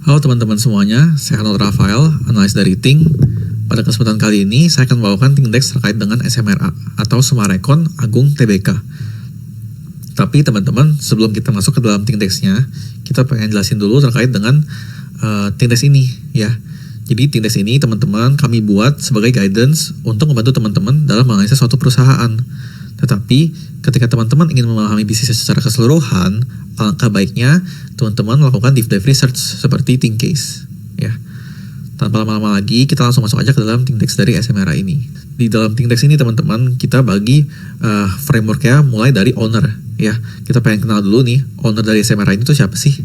Halo teman-teman semuanya, saya Arnold Rafael, analis dari Think. Pada kesempatan kali ini, saya akan membawakan Think Dex terkait dengan SMRA atau Summarecon Agung Tbk. Tapi teman-teman, sebelum kita masuk ke dalam Think Dex-nya, kita pengen jelasin dulu terkait dengan Think Dex ini, ya. Jadi Think Dex ini teman-teman kami buat sebagai guidance untuk membantu teman-teman dalam menganalisa suatu perusahaan. Tetapi ketika teman-teman ingin memahami bisnisnya secara keseluruhan, alangkah baiknya teman-teman melakukan deep dive research seperti Think Case, ya. Tanpa lama-lama lagi, kita langsung masuk aja ke dalam Think Dex dari SMRA ini. Di dalam Think Dex ini teman-teman, kita bagi frameworknya mulai dari owner, ya. Kita pengen kenal dulu nih, owner dari SMRA ini tuh siapa sih,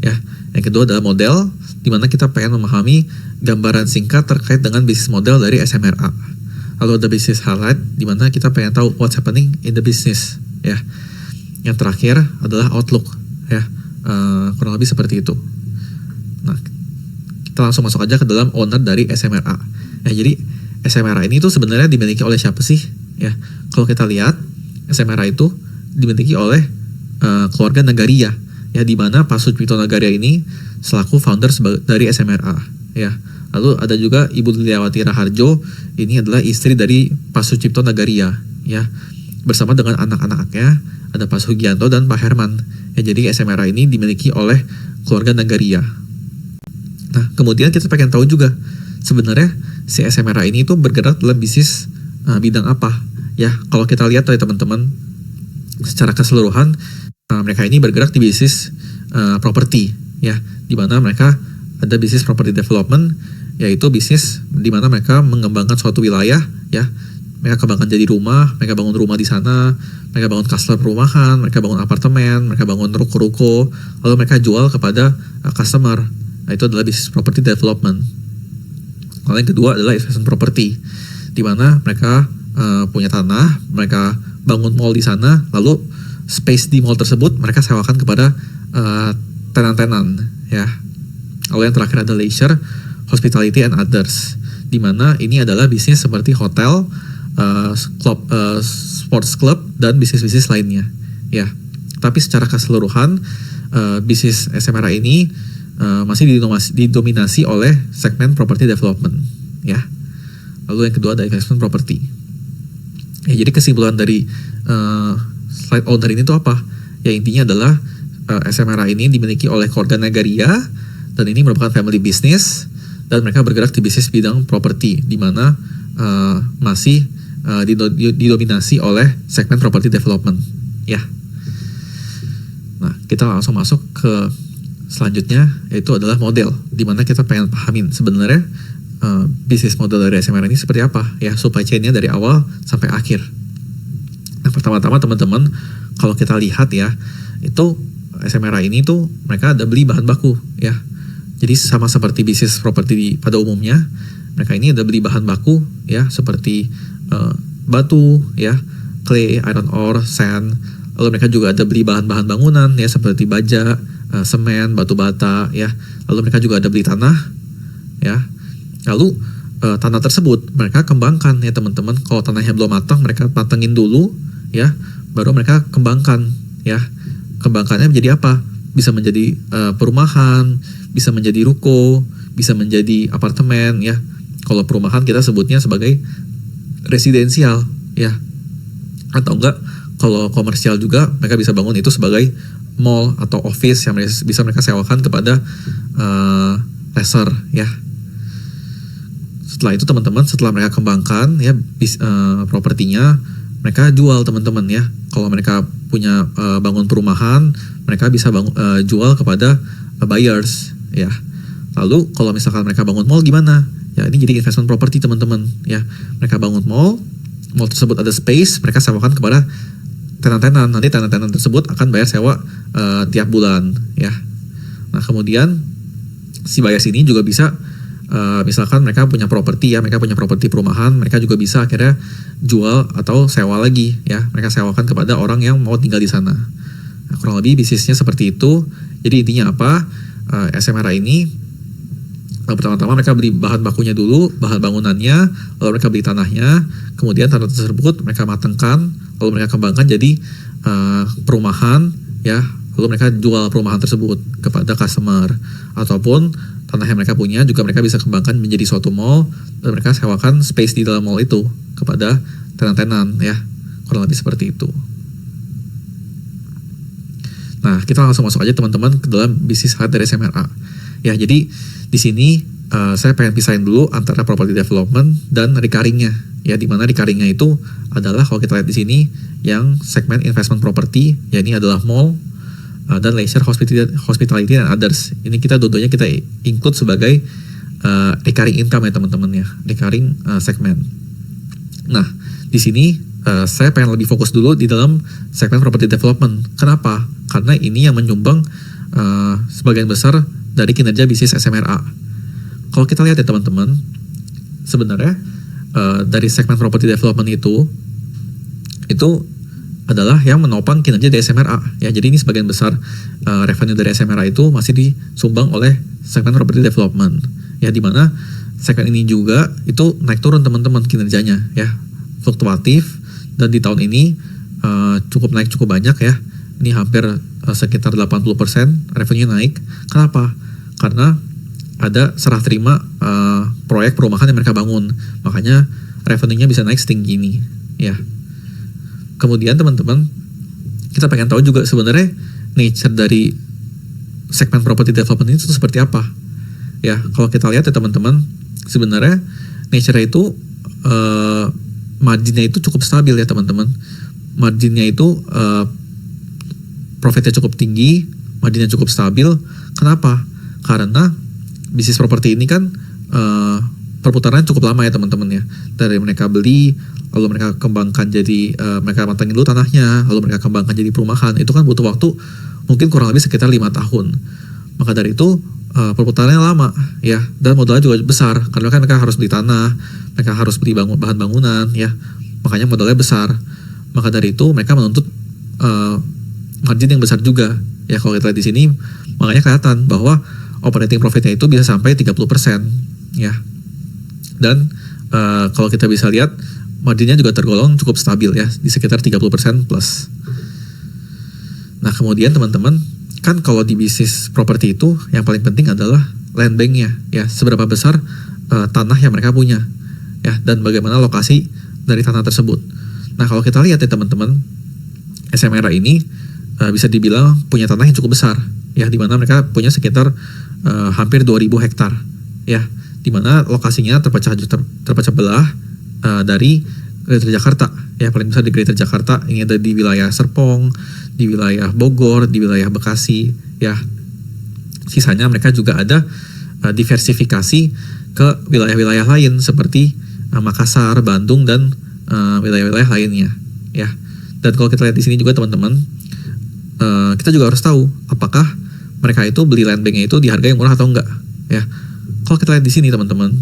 ya. Yang kedua adalah model, di mana kita pengen memahami gambaran singkat terkait dengan bisnis model dari SMRA. Lalu ada business highlight, di mana kita pengen tahu what's happening in the business, ya. Yang terakhir adalah outlook, ya. Kurang lebih seperti itu. Nah, kita langsung masuk aja ke dalam owner dari SMRA. Ya, jadi SMRA ini tuh sebenarnya dimiliki oleh siapa sih? Ya, kalau kita lihat SMRA itu dimiliki oleh keluarga Nagaria, ya, di mana Pak Sucipto Nagaria ini selaku founder dari SMRA, ya. Lalu ada juga Ibu Liliawati Raharjo, ini adalah istri dari Pak Sucipto Nagaria, ya. Bersama dengan anak-anaknya, ada Pak Sugianto dan Pak Herman. Ya, jadi SMRA ini dimiliki oleh keluarga Nagaria. Nah, kemudian kita pengen tahu juga, sebenarnya si SMRA ini tuh bergerak dalam bisnis bidang apa? Ya, kalau kita lihat dari teman-teman, secara keseluruhan, mereka ini bergerak di bisnis properti, ya. Di mana mereka ada bisnis property development, yaitu bisnis di mana mereka mengembangkan suatu wilayah, ya. Mereka kembangkan jadi rumah, mereka bangun rumah di sana, mereka bangun cluster perumahan, mereka bangun apartemen, mereka bangun ruko-ruko, lalu mereka jual kepada customer. Nah, itu adalah bisnis property development. Lalu yang kedua adalah investment property, di mana mereka punya tanah, mereka bangun mall di sana, lalu space di mall tersebut mereka sewakan kepada tenan-tenan, ya. Lalu yang terakhir ada leisure, hospitality and others, di mana ini adalah bisnis seperti hotel, club, sports club, dan bisnis-bisnis lainnya, ya. Tapi secara keseluruhan bisnis SMRA ini masih didominasi oleh segmen property development, ya. Lalu yang kedua ada investment property. Ya, jadi kesimpulan dari slide owner ini tuh apa? Ya, intinya adalah SMRA ini dimiliki oleh keluarga Nagaria, dan ini merupakan family business, dan mereka bergerak di bisnis bidang properti, di mana masih didominasi oleh segmen property development, ya. Nah, kita langsung masuk ke selanjutnya, yaitu adalah model, di mana kita pengen pahamin sebenarnya bisnis model dari SMRA ini seperti apa, ya, supply chain-nya dari awal sampai akhir. Nah, pertama-tama teman-teman, kalau kita lihat, ya, itu SMRA ini tuh mereka ada beli bahan baku, ya. Jadi sama seperti bisnis properti pada umumnya, mereka ini ada beli bahan baku, ya, seperti batu, ya, clay, iron ore, sand. Lalu mereka juga ada beli bahan-bahan bangunan, ya, seperti baja, semen, batu bata, ya. Lalu mereka juga ada beli tanah, ya. Lalu tanah tersebut mereka kembangkan, ya teman-teman. Kalau tanahnya belum matang, mereka matangin dulu, ya, baru mereka kembangkan, ya. Kembangkannya menjadi apa? Bisa menjadi perumahan, bisa menjadi ruko, bisa menjadi apartemen, ya. Kalau perumahan kita sebutnya sebagai residensial, ya. Atau enggak, kalau komersial juga mereka bisa bangun itu sebagai mall atau office yang bisa mereka sewakan kepada lessor, ya. Setelah itu teman-teman, setelah mereka kembangkan, ya, propertinya, mereka jual teman-teman, ya. Kalau mereka punya bangun perumahan, mereka bisa jual kepada buyers, ya. Lalu kalau misalkan mereka bangun mall gimana? Ya, ini jadi investment property teman-teman, ya. Mereka bangun mall tersebut ada space, mereka sewakan kepada tenan-tenan. Nanti tenan-tenan tersebut akan bayar sewa tiap bulan, ya. Nah, kemudian si buyers ini juga bisa misalkan mereka punya properti, ya, mereka punya properti perumahan, mereka juga bisa akhirnya jual atau sewa lagi, ya. Mereka sewakan kepada orang yang mau tinggal di sana. Nah, kurang lebih bisnisnya seperti itu. Jadi intinya apa? SMRA ini pertama-tama mereka beli bahan bakunya dulu, bahan bangunannya, lalu mereka beli tanahnya, kemudian tanah tersebut mereka matangkan, lalu mereka kembangkan jadi perumahan, ya, lalu mereka jual perumahan tersebut kepada customer, ataupun tanah yang mereka punya juga mereka bisa kembangkan menjadi suatu mall dan mereka sewakan space di dalam mall itu kepada tenan-tenan ya, kurang lebih seperti itu. Nah, kita langsung masuk aja teman-teman ke dalam bisnis highlight dari SMRA. Ya, jadi di sini saya pengen pisahin dulu antara property development dan recurring-nya. Ya, di mana recurring-nya itu adalah kalau kita lihat di sini yang segmen investment property, ya ini adalah mall dan leisure, hospitality dan others. Ini kita dua-duanya kita include sebagai recurring income ya teman-teman ya, recurring segmen. Nah, di sini saya pengen lebih fokus dulu di dalam segmen property development. Kenapa? Karena ini yang menyumbang sebagian besar dari kinerja bisnis SMRA. Kalau kita lihat ya teman-teman, sebenarnya dari segmen property development itu adalah yang menopang kinerja dari SMRA. Ya, jadi ini sebagian besar revenue dari SMRA itu masih disumbang oleh segmen property development. Ya, di mana segmen ini juga itu naik turun teman-teman kinerjanya ya, fluktuatif, dan di tahun ini cukup naik cukup banyak ya. Ini hampir sekitar 80% revenue naik. Kenapa? Karena ada serah terima proyek perumahan yang mereka bangun. Makanya revenue-nya bisa naik setinggi ini ya. Kemudian teman-teman, kita pengen tahu juga sebenarnya nature dari segmen property development itu seperti apa. Ya, kalau kita lihat ya teman-teman, sebenarnya nature itu marginnya itu cukup stabil ya teman-teman. Marginnya itu profitnya cukup tinggi, marginnya cukup stabil. Kenapa? Karena bisnis properti ini kan perputarannya cukup lama ya teman-teman ya. Dari mereka beli, lalu mereka kembangkan jadi mereka mantengin dulu tanahnya, lalu mereka kembangkan jadi perumahan. Itu kan butuh waktu mungkin kurang lebih sekitar 5 tahun. Maka dari itu perputarannya lama ya, dan modalnya juga besar karena kan mereka harus beli tanah, mereka harus beli bahan bangunan ya. Makanya modalnya besar. Maka dari itu mereka menuntut margin yang besar juga. Ya, kalau kita lihat di sini makanya kelihatan bahwa operating profitnya itu bisa sampai 30% ya. Dan kalau kita bisa lihat marginnya juga tergolong cukup stabil ya, di sekitar 30% plus. Nah, kemudian teman-teman, kan kalau di bisnis properti itu yang paling penting adalah land bank-nya ya, seberapa besar tanah yang mereka punya ya, dan bagaimana lokasi dari tanah tersebut. Nah, kalau kita lihat ya teman-teman, SMRA ini bisa dibilang punya tanah yang cukup besar ya, di mana mereka punya sekitar hampir 2.000 hektar ya, di mana lokasinya terpecah belah dari Greater Jakarta ya, paling besar di Greater Jakarta. Ini ada di wilayah Serpong, di wilayah Bogor, di wilayah Bekasi ya. Sisanya mereka juga ada diversifikasi ke wilayah-wilayah lain seperti Makassar, Bandung, dan wilayah-wilayah lainnya ya. Dan kalau kita lihat di sini juga teman-teman, kita juga harus tahu apakah mereka itu beli land bank-nya itu di harga yang murah atau enggak ya. Kalau kita lihat di sini teman-teman,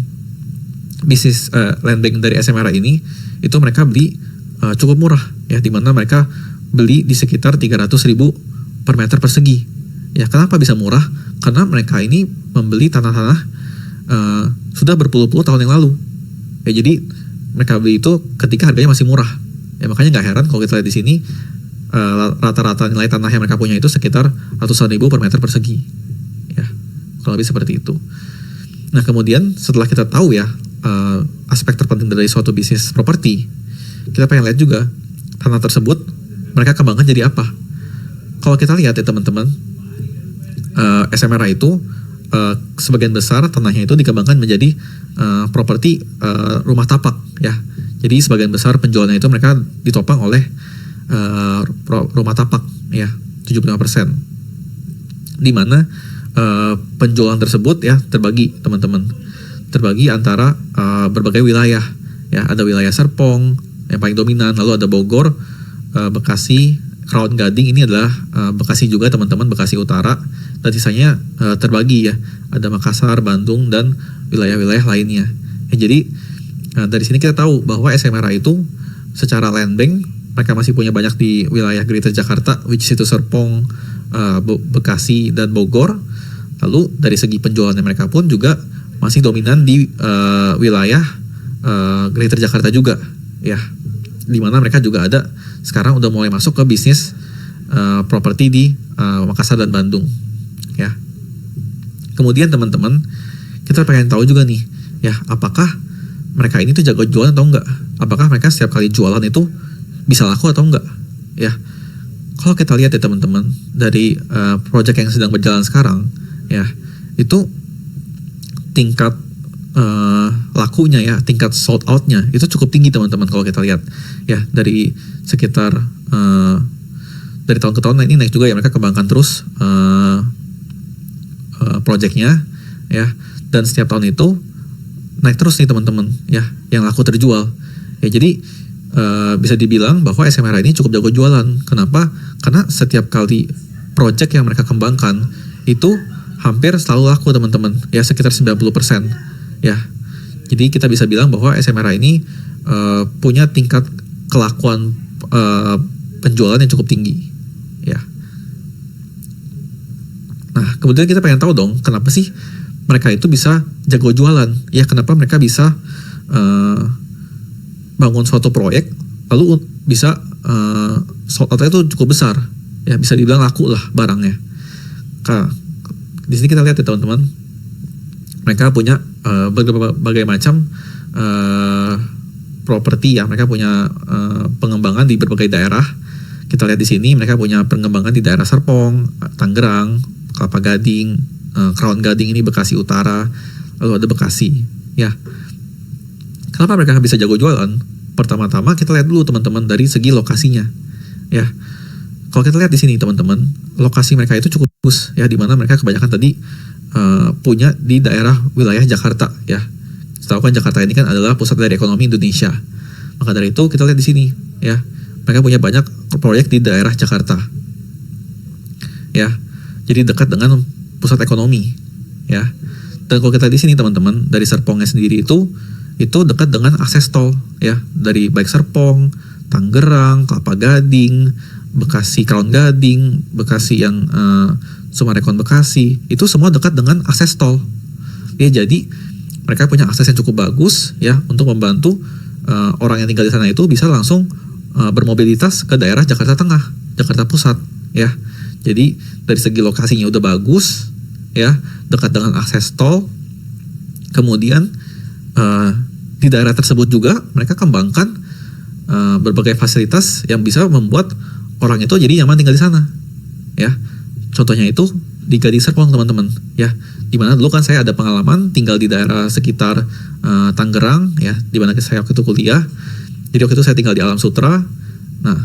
bisnis land bank dari SMRA ini itu mereka beli cukup murah ya, di mana mereka beli di sekitar 300.000 per meter persegi ya. Kenapa bisa murah? Karena mereka ini membeli tanah-tanah sudah berpuluh-puluh tahun yang lalu ya. Jadi mereka beli itu ketika harganya masih murah ya. Makanya nggak heran kalau kita lihat di sini rata-rata nilai tanah yang mereka punya itu sekitar ratusan ribu per meter persegi ya, kurang lebih seperti itu. Nah, kemudian setelah kita tahu ya aspek terpenting dari suatu bisnis properti, kita pengen lihat juga tanah tersebut mereka kembangkan jadi apa. Kalau kita lihat ya teman-teman, SMRA itu sebagian besar tanahnya itu dikembangkan menjadi properti rumah tapak ya. Jadi sebagian besar penjualannya itu mereka ditopang oleh rumah tapak ya, 75%. Di mana penjualan tersebut ya terbagi teman-teman, terbagi antara berbagai wilayah ya. Ada wilayah Serpong yang paling dominan, lalu ada Bogor, Bekasi, Kraun Gading, ini adalah Bekasi juga teman-teman, Bekasi Utara, dan sisanya terbagi ya, ada Makassar, Bandung, dan wilayah-wilayah lainnya ya. Jadi dari sini kita tahu bahwa SMRA itu secara land bank mereka masih punya banyak di wilayah Greater Jakarta, which is itu Serpong, Bekasi, dan Bogor. Lalu dari segi penjualannya mereka pun juga masih dominan di wilayah Greater Jakarta juga ya, dimana mereka juga ada sekarang udah mulai masuk ke bisnis properti di Makassar dan Bandung, ya. Kemudian teman-teman, kita pengen tahu juga nih, ya, apakah mereka ini tuh jago jualan atau enggak? Apakah mereka setiap kali jualan itu bisa laku atau enggak? Ya, kalau kita lihat ya teman-teman, dari project yang sedang berjalan sekarang, ya, itu tingkat lakunya ya, tingkat sold outnya itu cukup tinggi teman-teman kalau kita lihat, ya, dari sekitar dari tahun ke tahun ini naik juga ya, mereka kembangkan terus projectnya, ya, dan setiap tahun itu naik terus nih teman-teman, ya, yang laku terjual, ya. Jadi bisa dibilang bahwa SMRA ini cukup jago jualan. Kenapa? Karena setiap kali project yang mereka kembangkan itu hampir selalu laku teman-teman, ya, sekitar 90%, ya. Jadi kita bisa bilang bahwa SMRA ini punya tingkat kelakuan penjualan yang cukup tinggi, ya. Nah, kemudian kita pengen tahu dong, kenapa sih mereka itu bisa jago jualan? Ya, kenapa mereka bisa bangun suatu proyek lalu bisa sold out-nya itu cukup besar, ya, bisa dibilang laku lah barangnya. Di sini kita lihat ya teman-teman, mereka punya berbagai macam properti, ya, mereka punya pengembangan di berbagai daerah. Kita lihat di sini mereka punya pengembangan di daerah Serpong, Tangerang, Kelapa Gading, Kerawan Gading ini Bekasi Utara, lalu ada Bekasi, ya. Kenapa mereka bisa jago jualan? Pertama-tama kita lihat dulu teman-teman dari segi lokasinya, ya. Kalau kita lihat di sini teman-teman, lokasi mereka itu cukup bagus, ya, di mana mereka kebanyakan tadi punya di daerah wilayah Jakarta, ya. Setahu kan Jakarta ini kan adalah pusat dari ekonomi Indonesia. Maka dari itu kita lihat di sini, ya, mereka punya banyak proyek di daerah Jakarta, ya. Jadi dekat dengan pusat ekonomi, ya. Dan kalau kita di sini teman-teman, dari Serpongnya sendiri itu dekat dengan akses tol, ya, dari baik Serpong, Tangerang, Kelapa Gading, Bekasi Kerawan Gading, Bekasi yang Sumarekon Bekasi, itu semua dekat dengan akses tol, ya. Jadi mereka punya akses yang cukup bagus, ya, untuk membantu orang yang tinggal di sana itu bisa langsung bermobilitas ke daerah Jakarta Tengah, Jakarta Pusat, ya. Jadi dari segi lokasinya udah bagus, ya, dekat dengan akses tol. Kemudian di daerah tersebut juga mereka kembangkan berbagai fasilitas yang bisa membuat orang itu jadi nyaman tinggal di sana, ya. Contohnya itu di Gading Serpong teman-teman, ya, dimana dulu kan saya ada pengalaman tinggal di daerah sekitar Tangerang, ya, dimana saya waktu itu kuliah. Jadi waktu itu saya tinggal di Alam Sutra. Nah,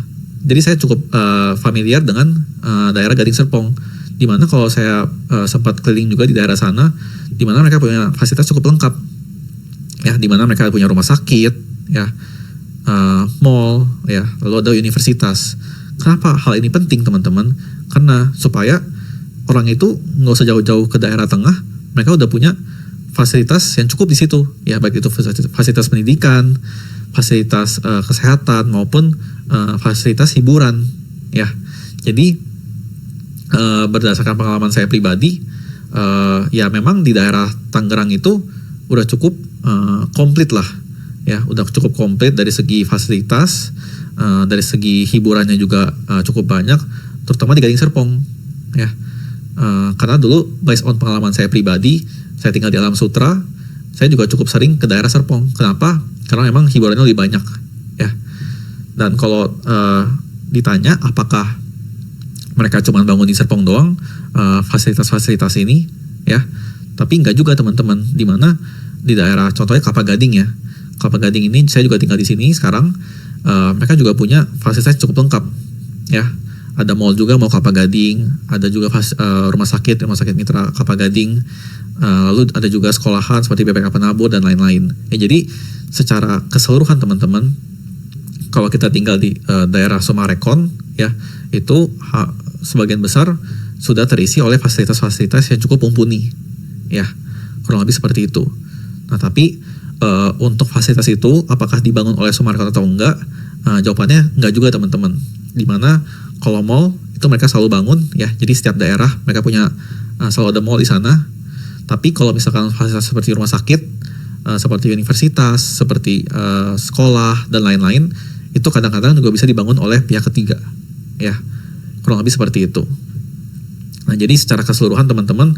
jadi saya cukup familiar dengan daerah Gading Serpong, dimana kalau saya sempat keliling juga di daerah sana, dimana mereka punya fasilitas cukup lengkap, ya, dimana mereka punya rumah sakit, ya, mall, ya, lalu ada universitas. Kenapa hal ini penting teman-teman? Karena supaya orang itu nggak usah jauh-jauh ke daerah tengah, mereka udah punya fasilitas yang cukup di situ, ya, baik itu fasilitas pendidikan, fasilitas kesehatan maupun fasilitas hiburan, ya. Jadi berdasarkan pengalaman saya pribadi, ya, memang di daerah Tangerang itu udah cukup komplit lah, ya, udah cukup komplit dari segi fasilitas, dari segi hiburannya juga cukup banyak, terutama di Gading Serpong, ya. Karena dulu based on pengalaman saya pribadi, saya tinggal di Alam Sutra, saya juga cukup sering ke daerah Serpong. Kenapa? Karena memang hiburannya lebih banyak, ya. Dan kalau ditanya apakah mereka cuma bangun di Serpong doang fasilitas-fasilitas ini, ya, tapi enggak juga teman-teman. Dimana di daerah contohnya Kelapa Gading, ya, Kelapa Gading ini saya juga tinggal di sini sekarang, mereka juga punya fasilitas cukup lengkap, ya. Ada mall juga, mall Kelapa Gading, ada juga rumah sakit Mitra Kelapa Gading, lalu ada juga sekolahan seperti BPK Penabur dan lain-lain. Ya, jadi secara keseluruhan teman-teman, kalau kita tinggal di daerah Sumarekon, ya, itu sebagian besar sudah terisi oleh fasilitas-fasilitas yang cukup mumpuni, ya, kurang lebih seperti itu. Nah, tapi untuk fasilitas itu apakah dibangun oleh Sumarekon atau enggak? Jawabannya enggak juga teman-teman. Dimana kalau mall itu mereka selalu bangun, ya, jadi setiap daerah mereka punya selalu ada mall di sana. Tapi kalau misalkan fasilitas seperti rumah sakit, seperti universitas, seperti sekolah dan lain-lain, itu kadang-kadang juga bisa dibangun oleh pihak ketiga, ya, kurang lebih seperti itu. Nah, jadi secara keseluruhan teman-teman,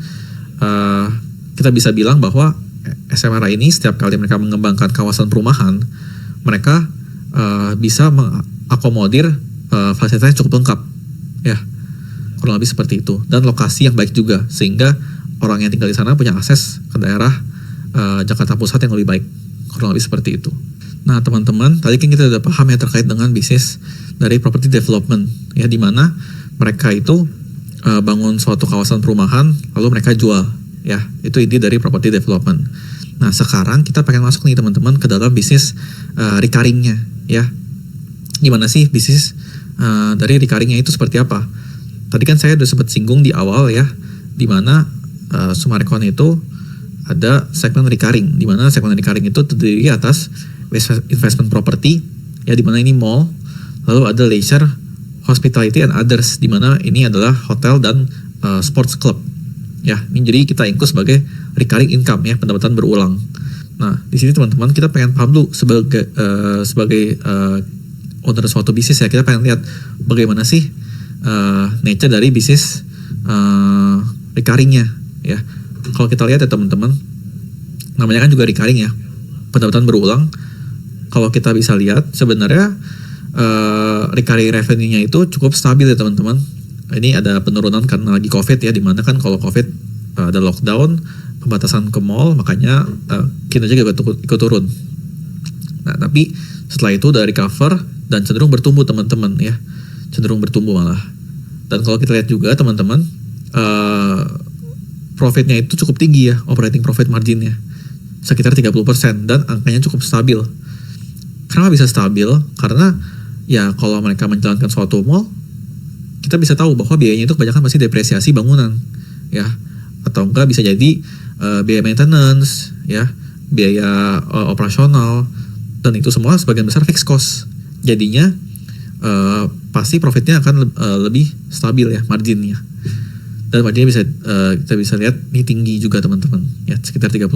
kita bisa bilang bahwa SMRA ini setiap kali mereka mengembangkan kawasan perumahan, mereka bisa mengakomodir fasilitasnya cukup lengkap, ya, kurang lebih seperti itu. Dan lokasi yang baik juga, sehingga orang yang tinggal di sana punya akses ke daerah Jakarta Pusat yang lebih baik, kurang lebih seperti itu. Nah teman-teman, tadi kan kita udah paham ya terkait dengan bisnis dari property development, ya, di mana mereka itu bangun suatu kawasan perumahan lalu mereka jual, ya, itu inti dari property development. Nah sekarang kita pengen masuk nih teman-teman ke dalam bisnis recurringnya, ya. Gimana sih bisnis dari recurringnya itu seperti apa? Tadi kan saya udah sempat singgung di awal, ya, di mana Summarecon itu ada segmen recurring, di mana segmen recurring itu terdiri atas investment property, ya, di mana ini mall, lalu ada leisure, hospitality and others, di mana ini adalah hotel dan sports club, ya. Ini jadi kita include sebagai recurring income, ya, pendapatan berulang. Nah di sini teman-teman kita pengen paham dulu sebagai owner suatu bisnis, ya, kita pengen lihat bagaimana sih nature dari bisnis recurringnya, ya. Kalau kita lihat ya teman-teman, namanya kan juga recurring, ya, pendapatan berulang. Kalau kita bisa lihat sebenarnya recurring revenue-nya itu cukup stabil ya teman-teman. Ini ada penurunan karena lagi COVID, ya, dimana kan kalau COVID ada lockdown, pembatasan ke mall, makanya kinerja juga ikut turun. Nah tapi setelah itu udah recover dan cenderung bertumbuh teman-teman, ya, cenderung bertumbuh malah. Dan kalau kita lihat juga teman-teman, profitnya itu cukup tinggi, ya, operating profit marginnya sekitar 30% dan angkanya cukup stabil. Kenapa bisa stabil? Karena ya kalau mereka menjalankan suatu mall, kita bisa tahu bahwa biayanya itu kebanyakan pasti depresiasi bangunan, ya, atau enggak bisa jadi biaya maintenance, ya, biaya operasional, dan itu semua sebagian besar fixed cost. Jadinya pasti profitnya akan lebih stabil, ya, marginnya. Dan marginnya kita bisa lihat ini tinggi juga teman-teman, ya, sekitar 30%.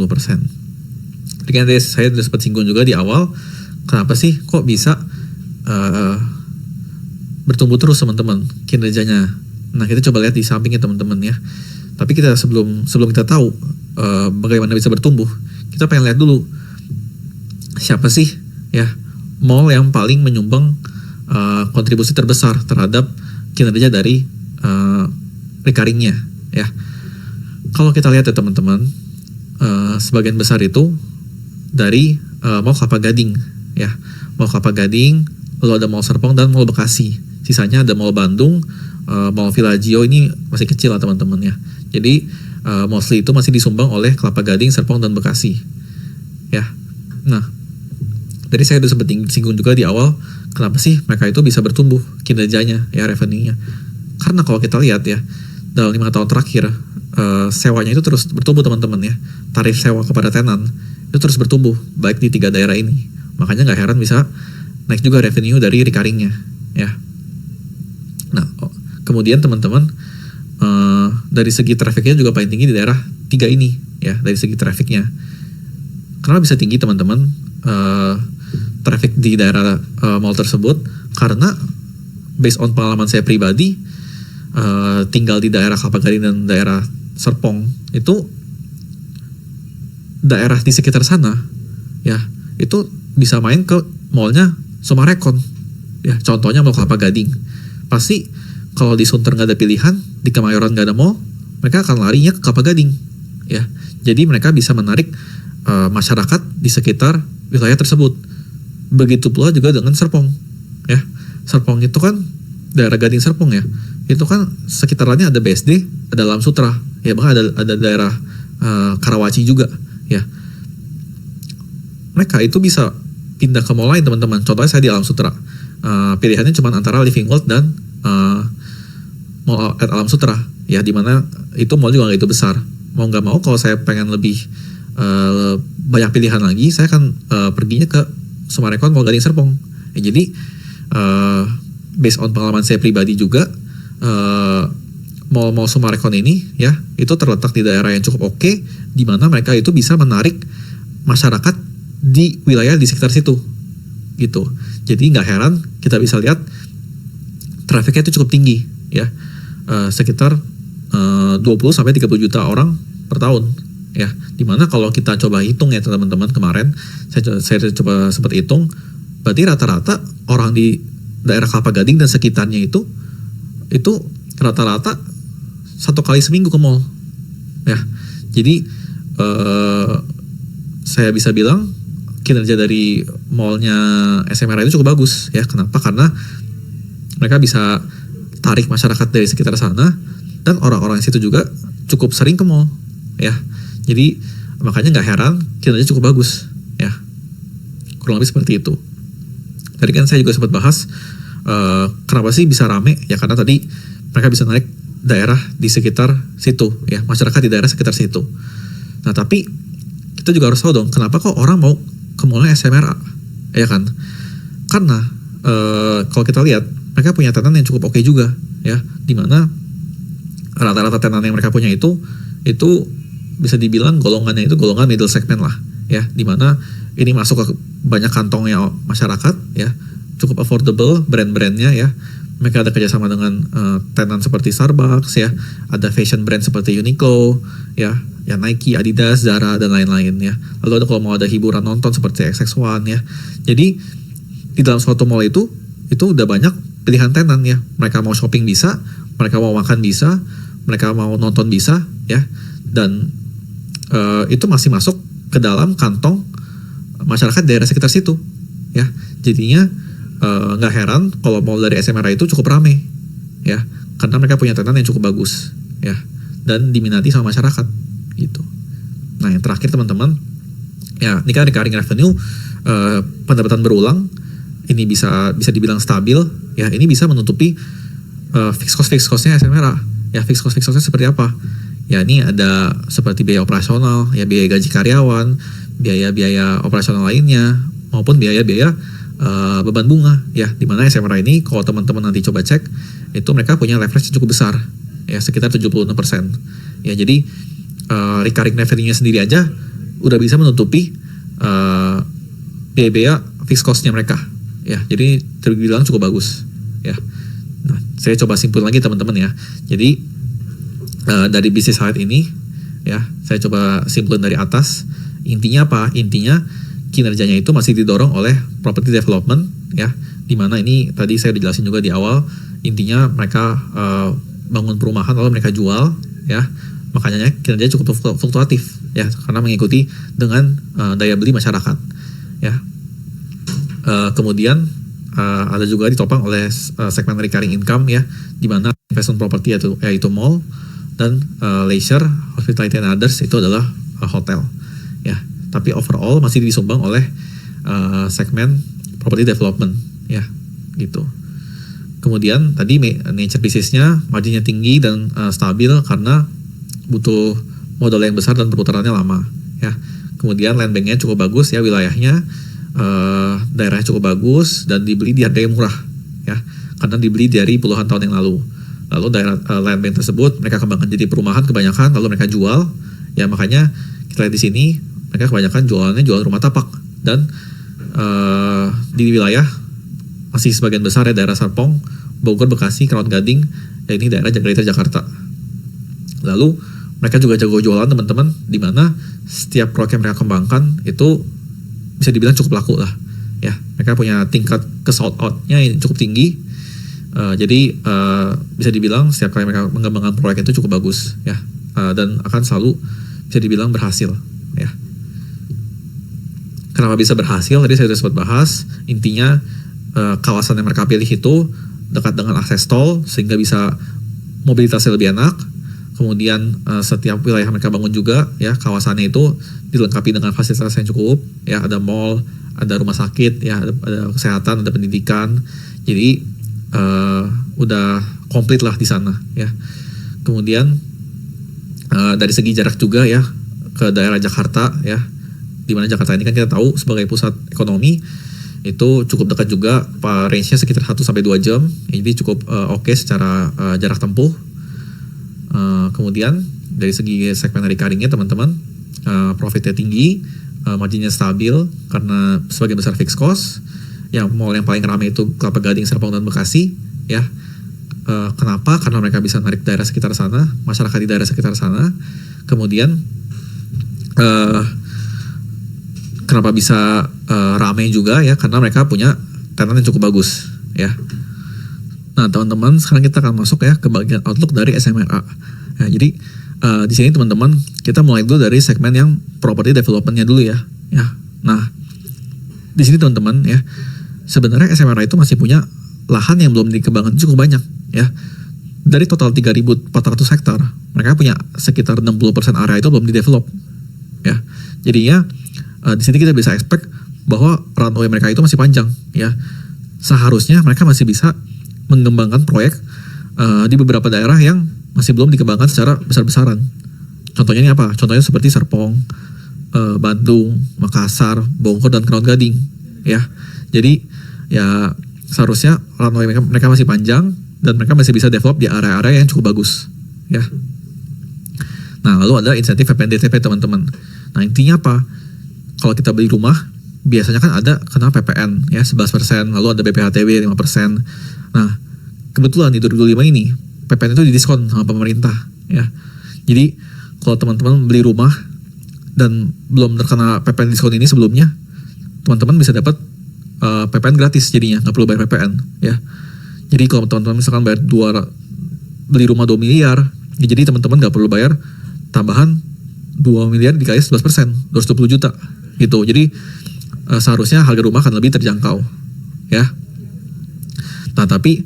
Tadi kan saya sudah sempat singgung juga di awal, kenapa sih kok bisa bertumbuh terus teman-teman kinerjanya. Nah kita coba lihat di sampingnya teman-teman, ya. Tapi kita sebelum kita tahu bagaimana bisa bertumbuh, kita pengen lihat dulu siapa sih, ya, mall yang paling menyumbang kontribusi terbesar terhadap kinerja dari recurringnya, ya. Kalau kita lihat ya teman-teman, sebagian besar itu dari Mall Kelapa Gading, ya, Mall Kelapa Gading, lalu ada Mall Serpong dan Mall Bekasi. Sisanya ada Mall Bandung, Mall Villaggio ini masih kecil lah teman-teman, ya. Jadi mostly itu masih disumbang oleh Kelapa Gading, Serpong dan Bekasi, ya. Nah, tadi saya udah sempat singgung juga di awal, kenapa sih mereka itu bisa bertumbuh kinerjanya, ya, revenue-nya. Karena kalau kita lihat, ya, dalam 5 tahun terakhir sewanya itu terus bertumbuh teman-teman, ya. Tarif sewa kepada tenan itu terus bertumbuh baik di 3 daerah ini. Makanya nggak heran bisa naik juga revenue dari recurringnya, ya. Nah kemudian teman-teman, dari segi trafficnya juga paling tinggi di daerah 3 ini, ya, dari segi trafficnya. Kenapa bisa tinggi teman-teman traffic di daerah mall tersebut? Karena based on pengalaman saya pribadi, tinggal di daerah Kelapa Gading dan daerah Serpong, itu daerah di sekitar sana, ya, itu bisa main ke mallnya Summarecon, ya. Contohnya Mall Kelapa Gading, pasti kalau di Sunter nggak ada pilihan, di Kemayoran nggak ada mall, mereka akan larinya ke Kelapa Gading, ya. Jadi mereka bisa menarik masyarakat di sekitar wilayah tersebut. Begitu pula juga dengan Serpong, ya. Serpong itu kan daerah Gading Serpong, ya, itu kan sekitarannya ada BSD, ada Alam Sutra, ya, bahkan ada daerah Karawaci juga, ya. Mereka itu bisa pindah ke mall lain teman-teman. Contohnya saya di Alam Sutra, pilihannya cuma antara Living World dan Mall at Alam Sutra, ya, dimana itu mall juga nggak itu besar. Mau nggak mau kalau saya pengen lebih banyak pilihan lagi, saya akan perginya ke Summarecon Mall Gading Serpong, ya. Jadi based on pengalaman saya pribadi juga, mall Summarecon ini, ya, itu terletak di daerah yang cukup oke, di mana mereka itu bisa menarik masyarakat di wilayah di sekitar situ, gitu. Jadi nggak heran kita bisa lihat trafficnya itu cukup tinggi, ya, sekitar 20 sampai 30 juta orang per tahun, ya. Dimana kalau kita coba hitung ya teman-teman, kemarin saya coba sempat hitung, berarti rata-rata orang di daerah Kelapa Gading dan sekitarnya itu rata-rata 1 kali seminggu ke mall, ya. Jadi saya bisa bilang kinerja dari mallnya SMRA itu cukup bagus, ya. Kenapa? Karena mereka bisa tarik masyarakat dari sekitar sana, dan orang-orang situ juga cukup sering ke mall, ya. Jadi makanya nggak heran kinerja cukup bagus, ya. Kurang lebih seperti itu. Tadi kan saya juga sempat bahas kenapa sih bisa rame, ya karena tadi mereka bisa narik daerah di sekitar situ, ya, masyarakat di daerah sekitar situ. Nah tapi kita juga harus tahu dong, kenapa kok orang mau ke mallnya SMRA, ya kan? Karena kalau kita lihat mereka punya tenan yang cukup oke juga, ya, dimana rata-rata tenan yang mereka punya itu bisa dibilang golongannya itu golongan middle segment lah, ya, dimana ini masuk ke banyak kantongnya masyarakat, ya, cukup affordable brand-brandnya, ya. Mereka ada kerjasama dengan tenan seperti Starbucks, ya, ada fashion brand seperti Uniqlo, ya Nike, Adidas, Zara dan lain-lain, ya. Lalu ada kalau mau ada hiburan nonton seperti XX1, ya. Jadi di dalam suatu mall itu udah banyak pilihan tenan, ya. Mereka mau shopping bisa, mereka mau makan bisa, mereka mau nonton bisa, ya. Dan itu masih masuk ke dalam kantong masyarakat daerah sekitar situ, ya. Jadinya nggak heran kalau mall dari SMRA itu cukup ramai, ya, karena mereka punya tenan yang cukup bagus, ya, dan diminati sama masyarakat, gitu. Nah yang terakhir teman-teman, ya, ini kan recurring revenue, pendapatan berulang, ini bisa dibilang stabil, ya, ini bisa menutupi fixed cost-nya SMRA, ya. Fixed cost-nya seperti apa? Ya ini ada seperti biaya operasional, ya, biaya gaji karyawan, biaya-biaya operasional lainnya, maupun biaya-biaya beban bunga, ya, dimana SMRA ini kalau teman-teman nanti coba cek itu mereka punya leverage cukup besar, ya, sekitar 76%, ya. Jadi recurring revenue-nya sendiri aja udah bisa menutupi biaya fixed cost-nya mereka, ya. Jadi terbilang cukup bagus, ya. Nah saya coba simpulin lagi teman-teman, ya. Jadi dari bisnis side ini, ya, saya coba simpulin dari atas. Intinya apa? Intinya kinerjanya itu masih didorong oleh property development, ya, dimana ini tadi saya udah jelasin juga di awal. Intinya mereka bangun perumahan lalu mereka jual, ya, makanya kinerjanya cukup fluktuatif, ya, karena mengikuti dengan daya beli masyarakat, ya. Kemudian ada juga ditopang oleh segmen recurring income, ya, dimana investment property yaitu mall, dan leisure, hospitality and others itu adalah hotel, ya. Tapi overall masih disumbang oleh segmen property development, ya, gitu. Kemudian tadi nature bisnisnya marginnya tinggi dan stabil karena butuh modal yang besar dan perputarannya lama, ya. Kemudian land banknya cukup bagus, ya, wilayahnya, daerahnya cukup bagus dan dibeli di harga yang murah, ya, karena dibeli dari puluhan tahun yang lalu. Lalu daerah land bank tersebut mereka kembangkan jadi perumahan kebanyakan, lalu mereka jual, ya, makanya kita lihat di sini mereka kebanyakan jualannya jual rumah tapak, dan di wilayah masih sebagian besar, ya, daerah Serpong, Bogor, Bekasi, Keramat Gading, ya, ini daerah Greater Jakarta. Lalu mereka juga jago jualan teman-teman, di mana setiap proyek yang mereka kembangkan itu bisa dibilang cukup laku lah, ya. Mereka punya tingkat ke sold out-nya yang cukup tinggi, jadi bisa dibilang setiap kali mereka mengembangkan proyek itu cukup bagus, ya, dan akan selalu bisa dibilang berhasil, ya. Kenapa bisa berhasil? Tadi saya sudah sempat bahas. Intinya kawasan yang mereka pilih itu dekat dengan akses tol sehingga bisa mobilitasnya lebih enak. Kemudian setiap wilayah mereka bangun juga, ya, kawasannya itu dilengkapi dengan fasilitas yang cukup, ya, ada mall, ada rumah sakit, ya, ada kesehatan, ada pendidikan. Jadi udah komplit lah di sana, ya. Kemudian dari segi jarak juga, ya, ke daerah Jakarta, ya, di mana Jakarta ini kan kita tahu sebagai pusat ekonomi itu cukup dekat juga, range-nya sekitar 1-2 jam, jadi cukup oke secara jarak tempuh. Kemudian dari segi segmen recurring-nya teman-teman, profitnya tinggi, marginnya stabil karena sebagian besar fixed cost. Yang mall yang paling ramai itu Kelapa Gading, Serpong, dan Bekasi, ya. Kenapa? Karena mereka bisa narik daerah sekitar sana, masyarakat di daerah sekitar sana. Kemudian kenapa bisa ramai juga ya? Karena mereka punya tenan yang cukup bagus ya. Nah teman-teman, sekarang kita akan masuk ya ke bagian outlook dari SMRA. Ya, jadi di sini teman-teman kita mulai dulu dari segmen yang property development-nya dulu ya. Nah di sini teman-teman ya, sebenarnya SMRA itu masih punya lahan yang belum dikembangkan cukup banyak ya. Dari total 3.400 hektar, mereka punya sekitar 60% area itu belum didevelop ya. Jadinya di sini kita bisa expect bahwa runway mereka itu masih panjang ya. Seharusnya mereka masih bisa mengembangkan proyek di beberapa daerah yang masih belum dikembangkan secara besar-besaran. Contohnya ini apa? Contohnya seperti Serpong, Bandung, Makassar, Bogor, dan Kraun Gading ya. Jadi ya seharusnya runway mereka masih panjang dan mereka masih bisa develop di area-area yang cukup bagus ya. Nah lalu ada insentif PPNDTP teman-teman. Nah intinya apa? Kalau kita beli rumah biasanya kan ada kena PPN ya 11%, lalu ada BPHTB 5%. Nah kebetulan di 2025 ini PPN itu didiskon sama pemerintah ya. Jadi kalau teman-teman beli rumah dan belum terkena PPN diskon ini sebelumnya, teman-teman bisa dapat PPN gratis jadinya, nggak perlu bayar PPN ya. Jadi kalau teman-teman misalkan beli rumah 2 miliar, ya jadi teman-teman nggak perlu bayar tambahan 2 miliar dikali 11%, 220 juta gitu. Jadi seharusnya harga rumah akan lebih terjangkau ya. Nah tapi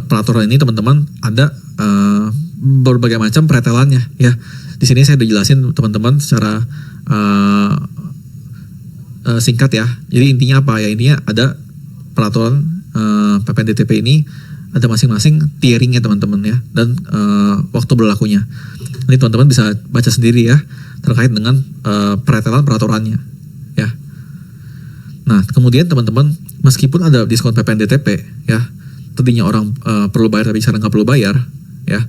peraturan ini teman-teman ada berbagai macam pretelannya ya. Di sini saya udah jelasin teman-teman secara singkat ya. Jadi intinya apa ya? Intinya ada peraturan PPNDTP ini ada masing-masing tieringnya teman-teman ya, dan waktu berlakunya. Ini teman-teman bisa baca sendiri ya terkait dengan pretelan peraturannya ya. Nah kemudian teman-teman, meskipun ada diskon PPNDTP ya, tadinya orang perlu bayar tapi sekarang nggak perlu bayar ya.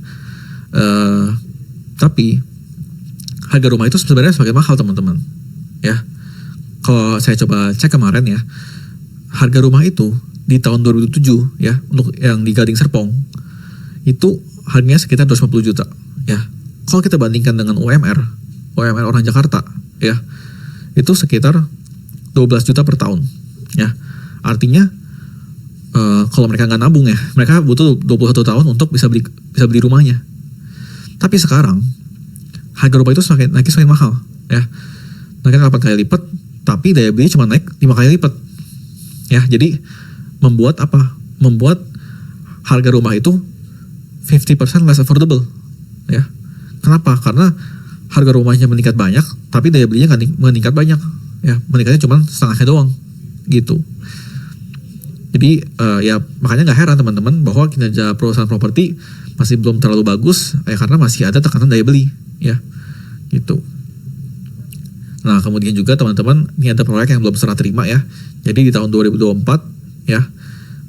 Tapi harga rumah itu sebenarnya semakin mahal teman-teman ya. Kalau saya coba cek kemarin ya, harga rumah itu di tahun 2007 ya, untuk yang di Gading Serpong itu harganya sekitar 250 juta ya. Kalau kita bandingkan dengan UMR orang Jakarta ya, itu sekitar 12 juta per tahun ya. Artinya kalau mereka nggak nabung ya, mereka butuh 21 tahun untuk bisa beli rumahnya. Tapi sekarang harga rumah itu semakin mahal ya. Naiknya 8 kali lipat, tapi daya beli cuma naik 5 kali lipat ya. Jadi membuat harga rumah itu 50% less affordable ya. Kenapa? Karena harga rumahnya meningkat banyak, tapi daya belinya nggak meningkat banyak ya. Meningkatnya cuma setengahnya doang gitu. Jadi ya makanya nggak heran teman-teman bahwa kinerja perusahaan properti masih belum terlalu bagus ya, karena masih ada tekanan daya beli ya gitu. Nah kemudian juga teman-teman, ini ada proyek yang belum serah terima ya. Jadi di tahun 2024 ya,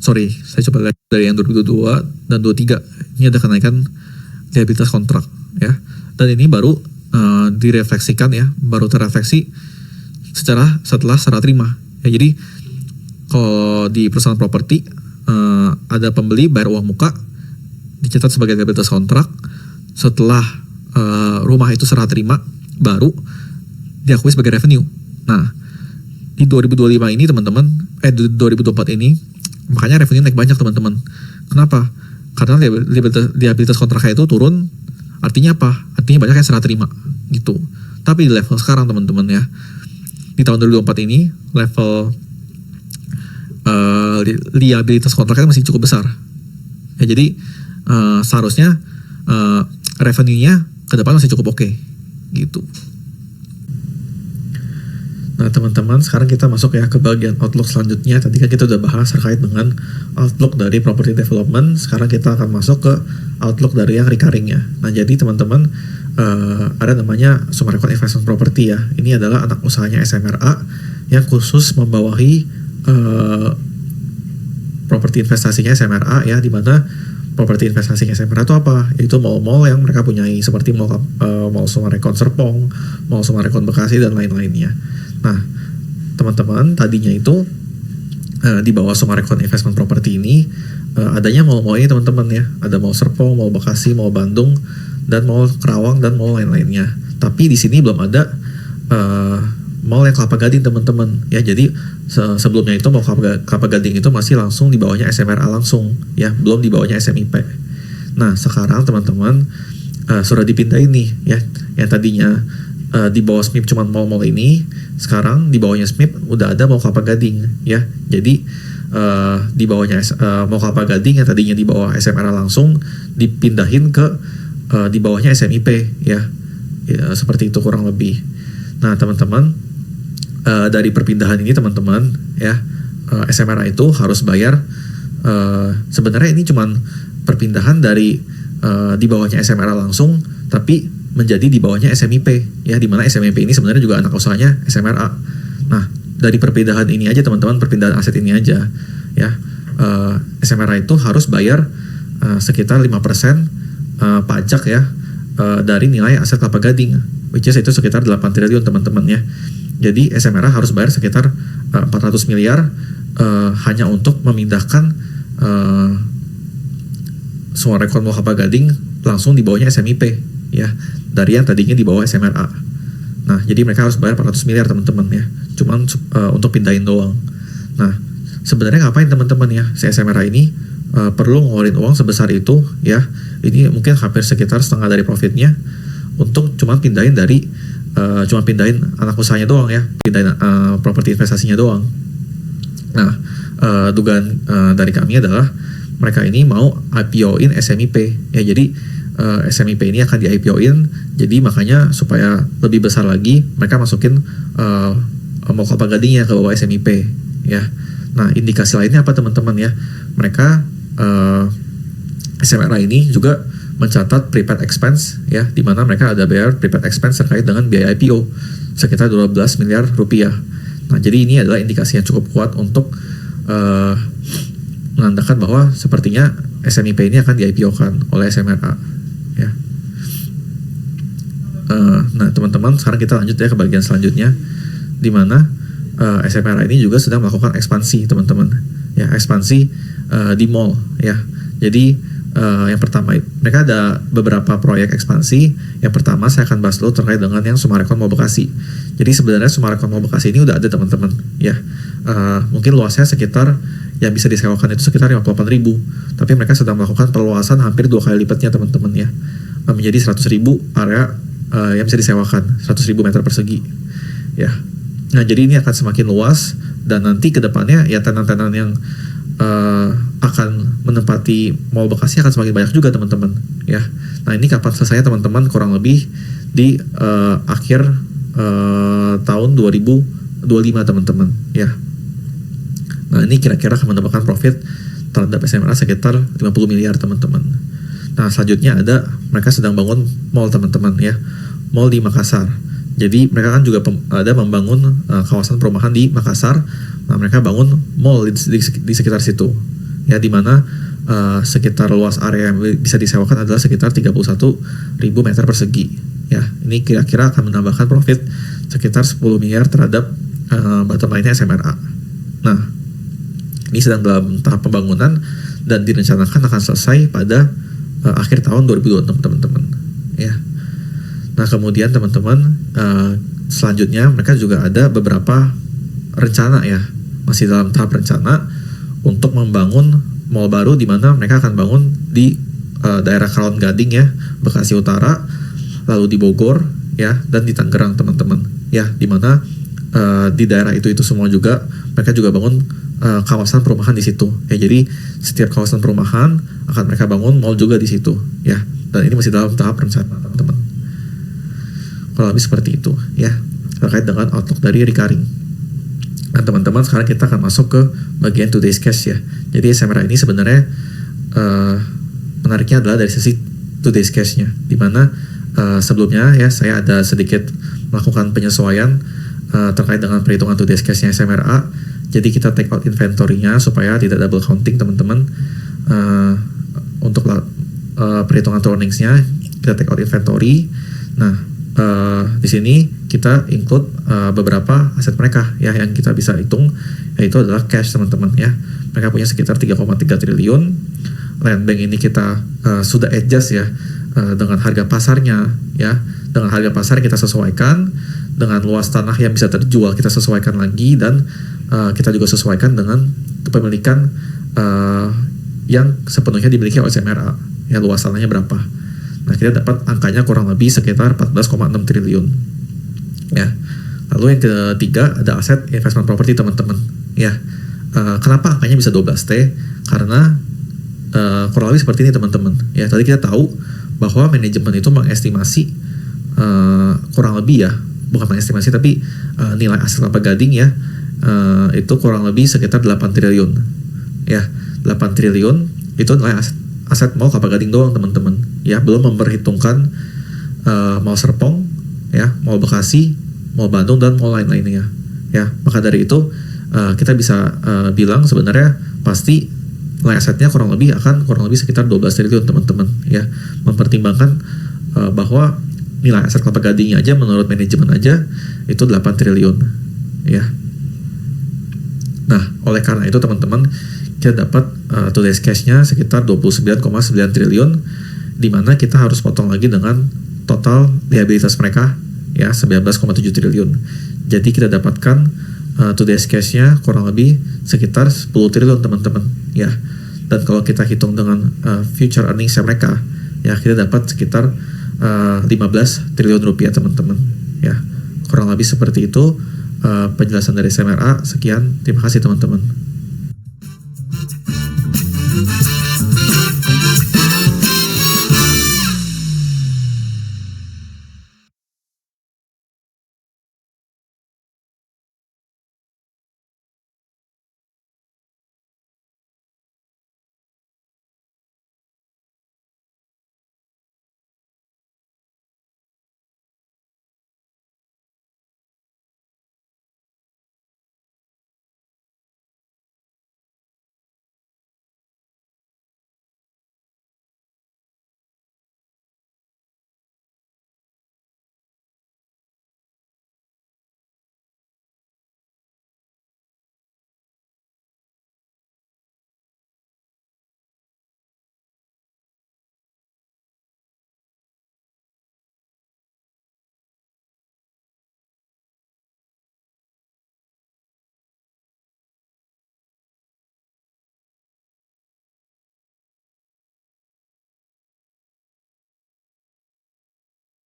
saya coba lihat dari yang 2022 dan 2023, ini ada kenaikan liabilitas kontrak ya. Dan ini baru direfleksikan ya, baru terrefleksi setelah serah terima ya. Jadi kalau di perusahaan properti ada pembeli bayar uang muka, dicatat sebagai liabilitas kontrak. Setelah rumah itu serah terima, baru diakui sebagai revenue. Nah di 2025 ini teman-teman, 2024 ini makanya revenue naik banyak teman-teman. Kenapa? Karena liabilitas kontraknya itu turun. Artinya apa? Artinya banyak yang serah terima gitu. Tapi di level sekarang teman-teman ya, di tahun 2024 ini level liabilitas kontraknya masih cukup besar ya. Jadi seharusnya revenue-nya ke depan masih cukup oke gitu. Nah teman-teman, sekarang kita masuk ya ke bagian outlook selanjutnya. Tadi kan kita udah bahas terkait dengan outlook dari property development. Sekarang kita akan masuk ke outlook dari yang recurring-nya. Nah jadi teman-teman, ada namanya Sumarekon Investment Property ya. Ini adalah anak usahanya SMRA yang khusus membawahi properti investasinya SMRA ya, di mana properti investasinya SMRA itu apa? Itu mall-mall yang mereka punyai, seperti mall Sumarekon Serpong, mall Sumarekon Bekasi, dan lain-lainnya. Nah, teman-teman, tadinya itu di bawah Summarecon Investment Property ini adanya mall-mall ini teman-teman ya. Ada Mall Serpong, Mall Bekasi, Mall Bandung, dan Mall Kerawang dan mall lain-lainnya. Tapi di sini belum ada mall yang Kelapa Gading teman-teman ya. Jadi sebelumnya itu mall Kelapa Gading itu masih langsung di bawahnya SMRA langsung ya, belum di bawahnya SMIP. Nah sekarang teman-teman sudah dipindahin nih ya, yang tadinya di bawah SMIP cuma mall-mall ini, sekarang di bawahnya SMIP udah ada mall Kelapa Gading ya. Jadi di bawahnya mall Kelapa Gading yang tadinya di bawah SMRA langsung dipindahin ke di bawahnya SMIP ya, seperti itu kurang lebih. Nah teman-teman, dari perpindahan ini teman-teman ya, SMRA itu harus bayar, sebenarnya ini cuman perpindahan dari di bawahnya SMRA langsung tapi menjadi di bawahnya SMIP ya, di mana SMIP ini sebenarnya juga anak usahanya SMRA. Nah dari perpindahan ini aja teman-teman, perpindahan aset ini aja ya, SMRA itu harus bayar sekitar 5% pajak ya dari nilai aset Kelapa Gading, which is itu sekitar 8 triliun teman-teman ya. Jadi SMRA harus bayar sekitar 400 miliar hanya untuk memindahkan Summarecon Mall Kelapa Gading langsung di bawahnya SMIP ya, dari yang tadinya di bawah SMRA. Nah jadi mereka harus bayar 400 miliar teman-teman ya, cuman untuk pindahin doang. Nah sebenarnya ngapain teman-teman ya si SMRA ini perlu ngeluarin uang sebesar itu ya, ini mungkin hampir sekitar setengah dari profitnya untuk cuman pindahin dari cuma pindahin anak usahanya doang ya, pindahin properti investasinya doang. Nah dugaan dari kami adalah mereka ini mau IPO-in SMIP ya. Jadi SMIP ini akan di IPO-in, jadi makanya supaya lebih besar lagi mereka masukin Mall Kelapa Gadingnya ke bawah SMIP ya. Nah indikasi lainnya apa teman-teman ya, mereka SMRA ini juga mencatat prepaid expense ya, di mana mereka ada bayar prepaid expense terkait dengan biaya IPO sekitar 12 miliar rupiah. Nah jadi ini adalah indikasi yang cukup kuat untuk menandakan bahwa sepertinya SMIP ini akan di IPO-kan oleh SMRA ya. Nah teman-teman, sekarang kita lanjut ya ke bagian selanjutnya, di mana SMRA ini juga sedang melakukan ekspansi teman-teman ya, ekspansi di mall ya. Jadi yang pertama, mereka ada beberapa proyek ekspansi. Yang pertama saya akan bahas dulu terkait dengan yang Summarecon Mall Bekasi. Jadi sebenarnya Summarecon Mall Bekasi ini udah ada teman-teman ya. Mungkin luasnya sekitar yang bisa disewakan itu sekitar 58.000, tapi mereka sedang melakukan perluasan hampir 2 kali lipatnya teman-teman ya, menjadi 100.000 area yang bisa disewakan, 100.000 meter persegi ya. Nah jadi ini akan semakin luas, dan nanti kedepannya ya tenan-tenan yang akan menempati Mall Bekasi akan semakin banyak juga teman-teman ya. Nah ini kapan selesai teman-teman, kurang lebih di akhir tahun 2025 teman-teman ya. Nah ini kira-kira akan mendapatkan profit terhadap SMRA sekitar 50 miliar teman-teman. Nah selanjutnya ada, mereka sedang bangun mall teman-teman ya, mall di Makassar. Jadi mereka kan juga ada membangun kawasan perumahan di Makassar. Nah mereka bangun mall di sekitar situ ya, di mana sekitar luas area yang bisa disewakan adalah sekitar 31.000 meter persegi ya. Ini kira-kira akan menambahkan profit sekitar 10 miliar terhadap bottom line-nya SMRA. Nah ini sedang dalam tahap pembangunan dan direncanakan akan selesai pada akhir tahun 2026 teman-teman ya. Nah kemudian teman-teman, selanjutnya mereka juga ada beberapa rencana ya, masih dalam tahap rencana untuk membangun mall baru, di mana mereka akan bangun di daerah Kerawang Gading ya, Bekasi Utara, lalu di Bogor ya, dan di Tangerang teman-teman ya, di mana di daerah itu semua juga mereka juga bangun kawasan perumahan di situ ya. Jadi setiap kawasan perumahan akan mereka bangun mall juga di situ ya, dan ini masih dalam tahap rencana teman-teman. Kalau lebih seperti itu ya, terkait dengan outlook dari recurring. Nah teman-teman, sekarang kita akan masuk ke bagian today's cash ya. Jadi SMRA ini sebenarnya menariknya adalah dari sisi today's cash-nya, dimana sebelumnya ya saya ada sedikit melakukan penyesuaian terkait dengan perhitungan today's cash-nya SMRA. Jadi kita take out inventory-nya supaya tidak double counting teman-teman. Untuk perhitungan earnings-nya kita take out inventory. Nah di sini kita include beberapa aset mereka ya yang kita bisa hitung, yaitu adalah cash teman-teman ya. Mereka punya sekitar 3,3 triliun. Land bank ini kita sudah adjust ya dengan harga pasarnya ya. Dengan harga pasar kita sesuaikan, dengan luas tanah yang bisa terjual kita sesuaikan lagi, dan kita juga sesuaikan dengan kepemilikan yang sepenuhnya dimiliki oleh SMRA ya, luas tanahnya berapa. Nah, kita dapat angkanya kurang lebih sekitar 14,6 triliun. Ya. Lalu yang ketiga ada aset investment property teman-teman. Ya. Kenapa angkanya bisa 12T? Karena kurang lebih seperti ini teman-teman. Ya, tadi kita tahu bahwa manajemen itu mengestimasi kurang lebih ya, bukan mengestimasi tapi nilai aset Kelapa Gading ya itu kurang lebih sekitar 8 triliun. Ya, 8 triliun itu nilai aset Mall Kelapa Gading doang teman-teman ya, belum memperhitungkan Mall Serpong ya, Mall Bekasi, Mall Bandung, dan mall lain-lainnya ya. Maka dari itu kita bisa bilang sebenarnya pasti nilai asetnya kurang lebih sekitar 12 triliun teman-teman ya, mempertimbangkan bahwa nilai aset Kelapa Gadingnya aja menurut manajemen aja itu 8 triliun ya. Nah, oleh karena itu teman-teman, kita dapat today's cash-nya sekitar 29,9 triliun, di mana kita harus potong lagi dengan total liabilitas mereka ya 19,7 triliun. Jadi kita dapatkan today's cash-nya kurang lebih sekitar 10 triliun teman-teman ya. Dan kalau kita hitung dengan future earnings mereka ya, kita dapat sekitar 15 triliun rupiah teman-teman ya. Kurang lebih seperti itu penjelasan dari SMRA. Sekian, terima kasih teman-teman.